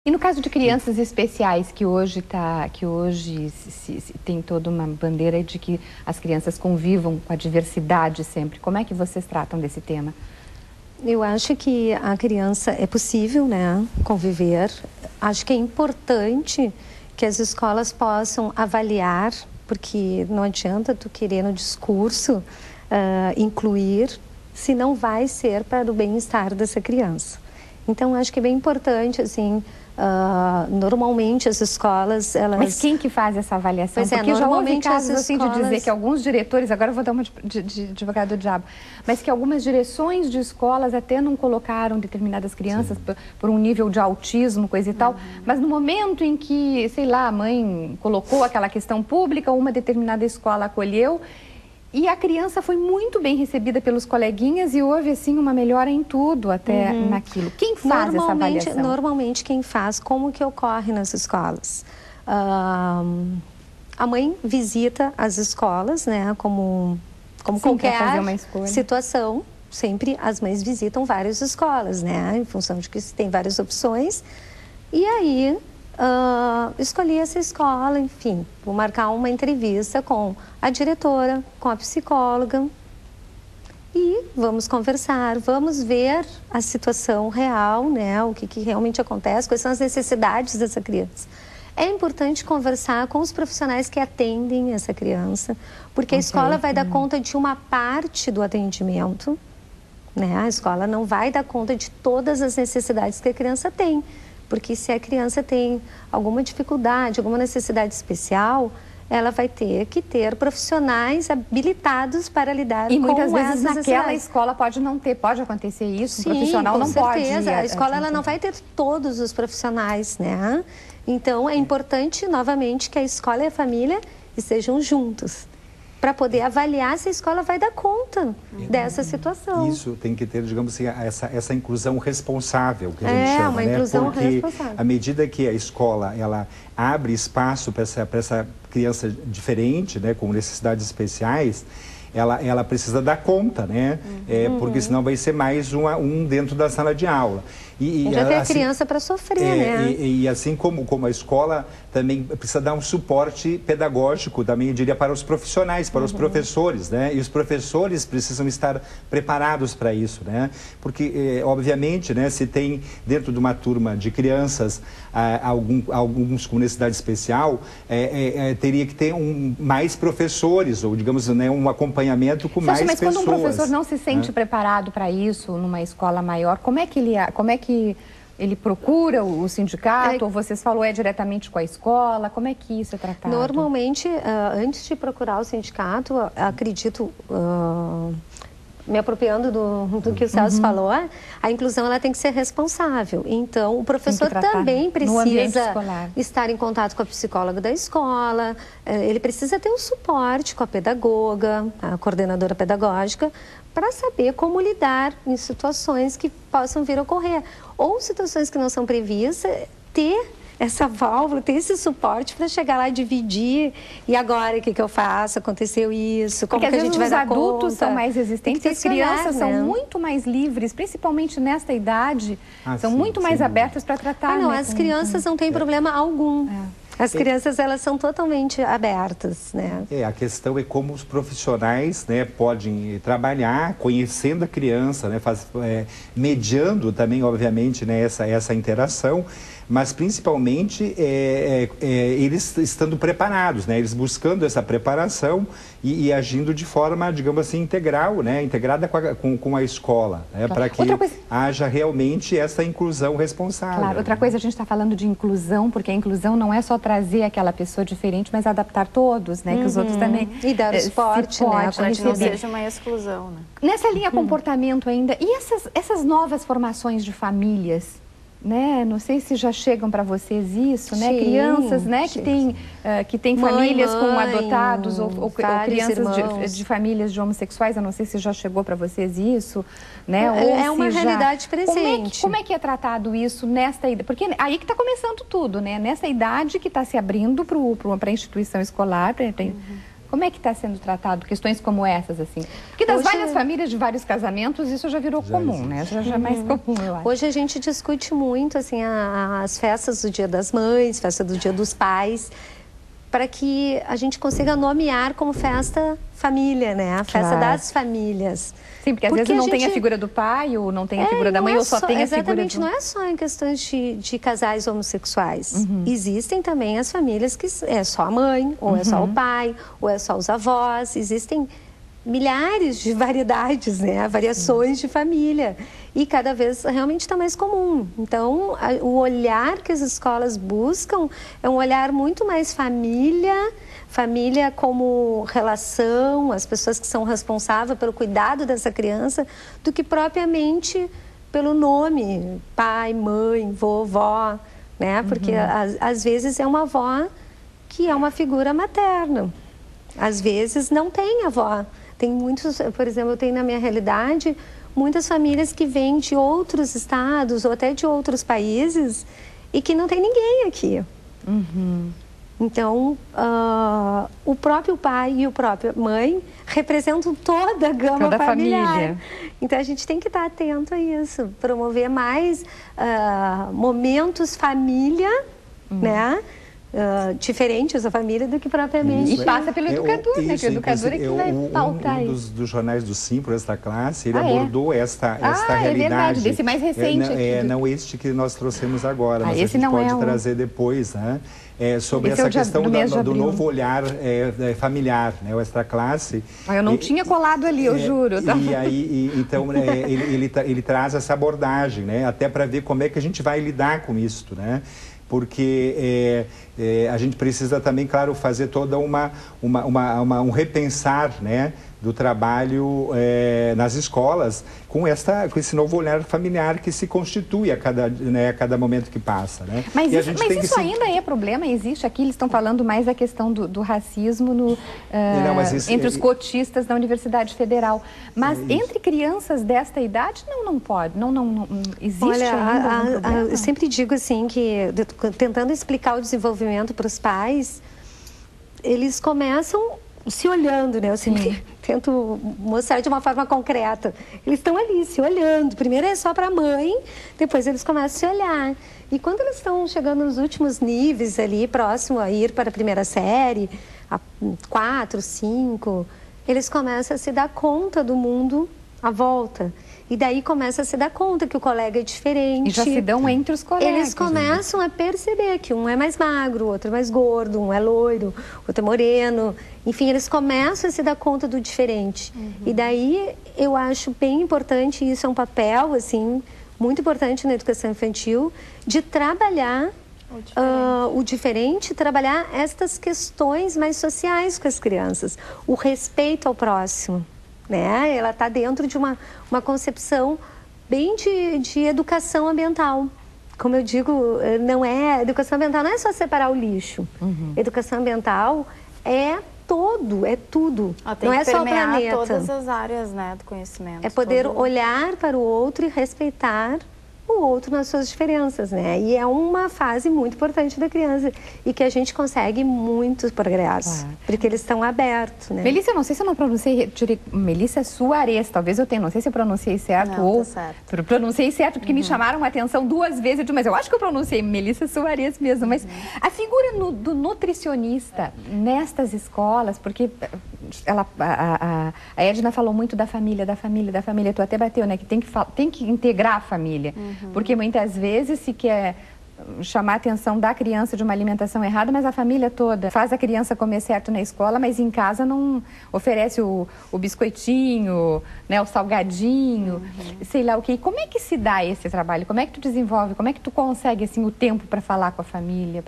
E no caso de crianças especiais, que hoje tem toda uma bandeira de que as crianças convivam com a diversidade sempre, como é que vocês tratam desse tema? Eu acho que a criança é possível, né, conviver. Acho que é importante que as escolas possam avaliar, porque não adianta tu querer no discurso incluir, se não vai ser para o bem-estar dessa criança. Então, acho que é bem importante, assim, normalmente as escolas, elas... Mas quem que faz essa avaliação? Porque já houve casos assim de dizer que alguns diretores, agora eu vou dar uma de advogado do diabo, mas que algumas direções de escolas até não colocaram determinadas crianças por um nível de autismo, coisa e tal, mas no momento em que, sei lá, a mãe colocou aquela questão pública, uma determinada escola acolheu, e a criança foi muito bem recebida pelos coleguinhas e houve, assim, uma melhora em tudo até naquilo. Quem faz essa avaliação? Normalmente, quem faz, como que ocorre nas escolas? A mãe visita as escolas, né, como qualquer situação. Sempre as mães visitam várias escolas, né, em função de que tem várias opções. E aí... escolhi essa escola, enfim, vou marcar uma entrevista com a diretora, com a psicóloga e vamos conversar, vamos ver a situação real, né, o que realmente acontece, quais são as necessidades dessa criança. É importante conversar com os profissionais que atendem essa criança, porque a escola vai dar conta de uma parte do atendimento, né, a escola não vai dar conta de todas as necessidades que a criança tem. Porque se a criança tem alguma dificuldade, alguma necessidade especial, ela vai ter que ter profissionais habilitados para lidar com essas necessidades. E muitas vezes naquela escola pode não ter, pode acontecer isso, sim, o profissional não pode. Com certeza, a escola ela não vai ter todos os profissionais, né? Então é importante, novamente, que a escola e a família estejam juntos, para poder avaliar se a escola vai dar conta dessa situação. Isso tem que ter, digamos assim, essa inclusão responsável, que a gente chama, uma né? inclusão Porque responsável. à medida que a escola ela abre espaço para essa criança diferente, né, com necessidades especiais, ela precisa dar conta, né? Porque senão vai ser mais um dentro da sala de aula. E já tem a criança para sofrer, né? E assim como a escola também precisa dar um suporte pedagógico, também eu diria, para os profissionais, para os professores, né? E os professores precisam estar preparados para isso, né? Porque, obviamente, né, se tem dentro de uma turma de crianças alguns com necessidade especial, teria que ter mais professores, ou digamos, né, um acompanhamento com mais pessoas. Mas quando um professor não se sente preparado para isso, numa escola maior, como é que ele procura o sindicato, ou vocês falam diretamente com a escola? Como é que isso é tratado? Normalmente, antes de procurar o sindicato, acredito, me apropriando do que o Celso falou, a inclusão ela tem que ser responsável. Então, o professor também precisa estar em contato com a psicóloga da escola, ele precisa ter um suporte com a pedagoga, a coordenadora pedagógica, para saber como lidar em situações que possam vir a ocorrer. Ou situações que não são previstas, ter essa válvula, ter esse suporte para chegar lá e dividir. E agora, o que eu faço? Aconteceu isso, como que a gente vai dar conta? Os adultos são mais resistentes, as crianças são muito mais livres, principalmente nesta idade, são muito mais abertas para tratar. As crianças não têm problema algum. As crianças, elas são totalmente abertas, né? A questão é como os profissionais, né, podem trabalhar conhecendo a criança, né, mediando também, obviamente, né, essa interação, mas principalmente eles estando preparados, né, eles buscando essa preparação e agindo de forma, digamos assim, integral, né, integrada com a escola, né, para que haja realmente essa inclusão responsável. Claro, outra coisa, a gente está falando de inclusão, porque a inclusão não é só trazer aquela pessoa diferente, mas adaptar todos, né, que os outros também... E dar o suporte, né, para que não seja uma exclusão, né? Nessa linha comportamento ainda, e essas novas formações de famílias, né? Não sei se já chegam para vocês isso, né? Crianças, né? Que tem famílias com adotados ou crianças de famílias de homossexuais. Eu não sei se já chegou para vocês isso, né? É uma realidade presente. Como é que é tratado isso nesta idade? Porque aí que está começando tudo, né? Nessa idade que está se abrindo para a instituição escolar, Como é que está sendo tratado questões como essas, assim? Porque das várias famílias de vários casamentos, isso já virou comum, né? Já é mais comum, eu acho. Hoje a gente discute muito, assim, as festas do Dia das Mães, festa do Dia dos Pais, para que a gente consiga nomear como festa família, né? A festa das famílias. Sim, porque às vezes não tem a figura do pai, ou não tem a figura da mãe, ou só tem a figura do... Exatamente, não é só em questões de casais homossexuais. Existem também as famílias que é só a mãe, ou é só o pai, ou é só os avós. Existem milhares de variedades, né? Variações de família. E cada vez realmente está mais comum. Então, o olhar que as escolas buscam é um olhar muito mais família como relação, as pessoas que são responsáveis pelo cuidado dessa criança, do que propriamente pelo nome, pai, mãe, vovó, né? Porque às vezes é uma avó que é uma figura materna. Às vezes não tem avó. Tem muitos, por exemplo, eu tenho na minha realidade muitas famílias que vêm de outros estados ou até de outros países e que não tem ninguém aqui. Então, o próprio pai e a própria mãe representam toda a gama familiar. Família. Então, a gente tem que estar atento a isso, promover mais momentos família, né? Diferentes da família do que propriamente. E passa pelo educador, né? Que o educador é que vai pautar isso. Dos jornais do Simpro, esta classe, ele abordou esta realidade. É verdade, desse mais recente. Não este que nós trouxemos agora, mas esse a gente não pode trazer depois, né? Sobre esse essa questão do novo olhar familiar, né? O Extra Classe. Eu não tinha colado ali, eu juro. Tá? E aí, então, ele traz essa abordagem, né? Até para ver como é que a gente vai lidar com isso, né? Porque a gente precisa também, claro, fazer toda um repensar, né, do trabalho nas escolas com esse novo olhar familiar que se constitui a cada momento que passa, né? Mas isso ainda é problema? Existe aqui, eles estão falando mais da questão do racismo entre os cotistas da Universidade Federal. Mas entre crianças desta idade, não pode, não existe. Olha, ainda um problema? Eu sempre digo assim que, tentando explicar o desenvolvimento para os pais, eles começam se olhando, né? Eu sempre tento mostrar de uma forma concreta. Eles estão ali se olhando. Primeiro é só para a mãe, depois eles começam a se olhar. E quando eles estão chegando nos últimos níveis ali, próximo a ir para a primeira série, a 4, 5, eles começam a se dar conta do mundo à volta. E daí começa a se dar conta que o colega é diferente. E já se dão entre os colegas. Eles começam a perceber que um é mais magro, o outro é mais gordo, um é loiro, o outro é moreno. Enfim, eles começam a se dar conta do diferente. E daí eu acho bem importante, isso é um papel, assim, muito importante na educação infantil, de trabalhar o diferente, trabalhar estas questões mais sociais com as crianças. O respeito ao próximo. Né? Ela está dentro de uma concepção bem de educação ambiental. Como eu digo, educação ambiental não é só separar o lixo. Educação ambiental é tudo. Não é só o planeta. Todas as áreas, né, do conhecimento. É poder olhar para o outro e respeitar o outro nas suas diferenças, né? E é uma fase muito importante da criança e que a gente consegue muitos progressos, porque eles estão abertos, né? Melissa, eu não sei se eu não pronunciei, Melissa Soares, talvez eu tenha, não sei se eu pronunciei certo ou... certo. Pronunciei certo porque me chamaram a atenção 2 vezes, mas eu acho que eu pronunciei Melissa Soares mesmo, mas a figura do nutricionista nestas escolas, porque a Edna falou muito da família, tu até bateu, né, que tem que integrar a família. Porque muitas vezes se quer chamar a atenção da criança de uma alimentação errada, mas a família toda faz a criança comer certo na escola, mas em casa não oferece o biscoitinho, né, o salgadinho, sei lá o quê. Como é que se dá esse trabalho? Como é que tu desenvolve? Como é que tu consegue assim, o tempo para falar com a família?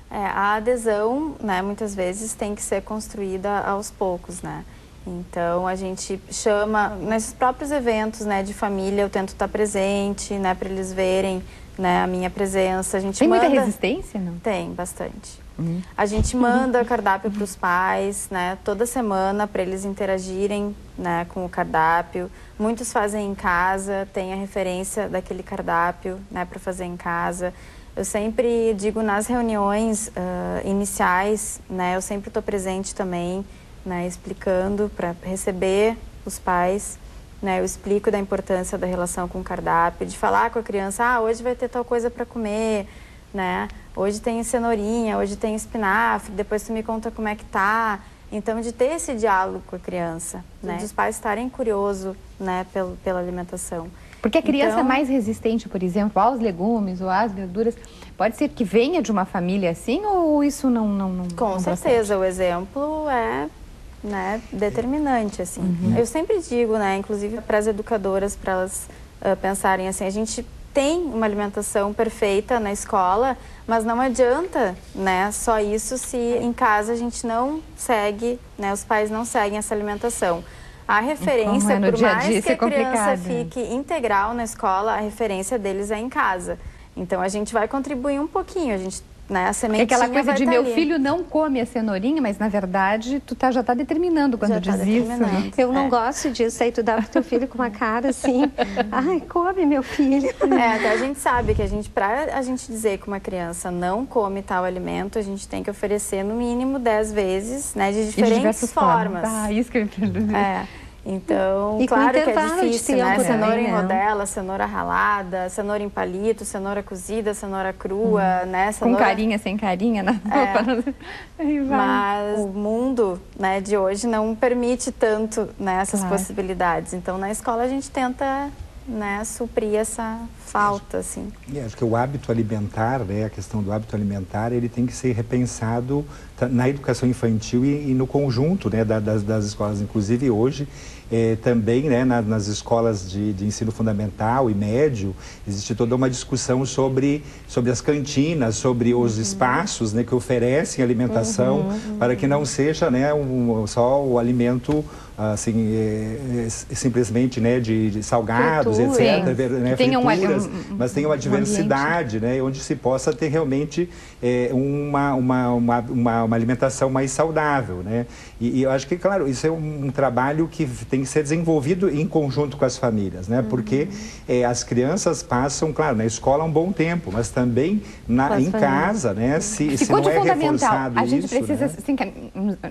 A adesão, né, muitas vezes tem que ser construída aos poucos, né? Então, a gente chama, nesses próprios eventos, né, de família, eu tento estar presente, né, para eles verem, né, a minha presença. A gente tem muita resistência, não? Tem, bastante. A gente manda cardápio para os pais, né, toda semana para eles interagirem, né, com o cardápio. Muitos fazem em casa, tem a referência daquele cardápio, né, para fazer em casa. Eu sempre digo nas reuniões iniciais, né, eu sempre estou presente também, né, explicando para receber os pais. Né, eu explico da importância da relação com o cardápio, de falar com a criança, hoje vai ter tal coisa para comer, né? Hoje tem cenourinha, hoje tem espinafre, depois tu me conta como é que tá. Então, de ter esse diálogo com a criança, né? Dos pais estarem curiosos, né, pela alimentação. Porque a criança é mais resistente, por exemplo, aos legumes ou às verduras. Pode ser que venha de uma família assim ou isso não Com certeza, o exemplo é, né, determinante, assim. Eu sempre digo, né, inclusive para as educadoras, para elas pensarem assim, a gente tem uma alimentação perfeita na escola, mas não adianta, né, só isso se em casa a gente não segue, né, os pais não seguem essa alimentação. A referência, por mais que a criança fique integral na escola, a referência deles é em casa. Então a gente vai contribuir um pouquinho, a gente, né, a sementinha aquela coisa de meu ali. filho não come a cenourinha, mas na verdade tu já está determinando quando diz isso. Eu não gosto disso, aí tu dá pro teu filho com uma cara assim, ai, come meu filho. Até a gente sabe que pra a gente dizer que uma criança não come tal alimento, a gente tem que oferecer no mínimo 10 vezes, né, de diferentes formas. Isso que eu entendi. Então, e claro que é difícil, né? Também, cenoura em rodela, cenoura ralada, cenoura em palito, cenoura cozida, cenoura crua, né? Cenoura... Com carinha, sem carinha, na roupa. Mas o mundo, né, de hoje não permite tanto, né, essas possibilidades. Então, na escola a gente tenta, né, suprir essa falta, assim. Acho que o hábito alimentar, né, a questão do hábito alimentar, ele tem que ser repensado na educação infantil e no conjunto, né, das escolas. Inclusive hoje, também, né, nas escolas de ensino fundamental e médio, existe toda uma discussão sobre as cantinas, sobre os espaços, né, que oferecem alimentação, para que não seja, né, só o alimento assim, simplesmente, né, de salgados, etc. Né, frituras, mas tem uma diversidade, né, onde se possa ter realmente uma alimentação mais saudável, né? E eu acho que, claro, isso é um trabalho que tem que ser desenvolvido em conjunto com as famílias, né? Porque as crianças passam, claro, na escola um bom tempo, mas também em casa, né? Se não é reforçado a gente isso, precisa, né?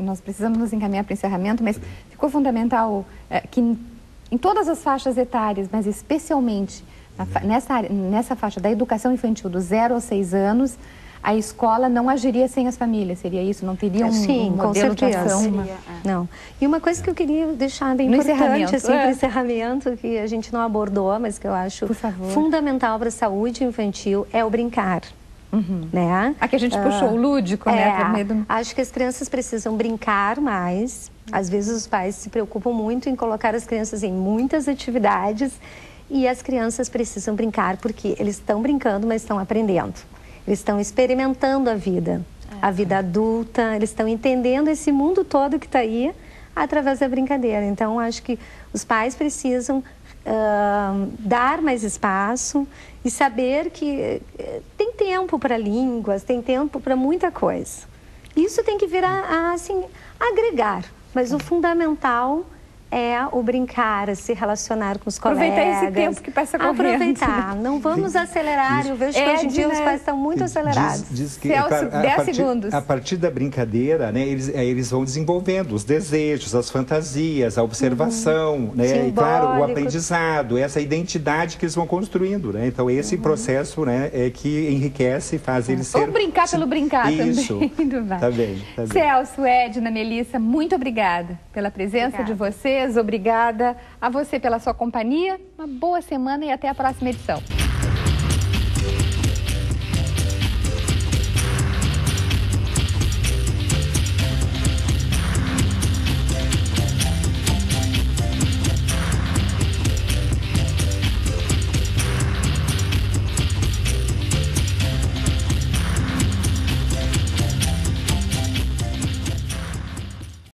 nós precisamos nos encaminhar para o encerramento, mas ficou fundamental que em todas as faixas etárias, mas especialmente nessa faixa da educação infantil, do 0 aos 6 anos, a escola não agiria sem as famílias, seria isso? Não teria um modelo de ação? Não. E uma coisa que eu queria deixar bem importante, assim, para o encerramento, que a gente não abordou, mas que eu acho fundamental para a saúde infantil, é o brincar. Né? Aqui a gente puxou o lúdico, né? Por medo... Acho que as crianças precisam brincar mais. Às vezes os pais se preocupam muito em colocar as crianças em muitas atividades e as crianças precisam brincar porque eles estão brincando, mas estão aprendendo. Eles estão experimentando a vida adulta, eles estão entendendo esse mundo todo que está aí através da brincadeira. Então, acho que os pais precisam dar mais espaço e saber que tem tempo para línguas, tem tempo para muita coisa. Isso tem que vir assim, agregar, mas o fundamental é o brincar, se relacionar com os colegas. Aproveitar esse tempo que passa correndo. Aproveitar, não vamos acelerar. Eu vejo que hoje em dia os pais estão muito acelerados. Diz que, Celso, claro, 10 segundos. A partir da brincadeira, né, eles vão desenvolvendo os desejos, as fantasias, a observação, né, e claro, o aprendizado, essa identidade que eles vão construindo, né? Então esse processo, né, é que enriquece e faz eles serem... Ou brincar pelo brincar isso, também. Tá bem. Celso, Edna, Melissa, muito obrigada pela presença de vocês. Obrigada a você pela sua companhia. Uma boa semana e até a próxima edição.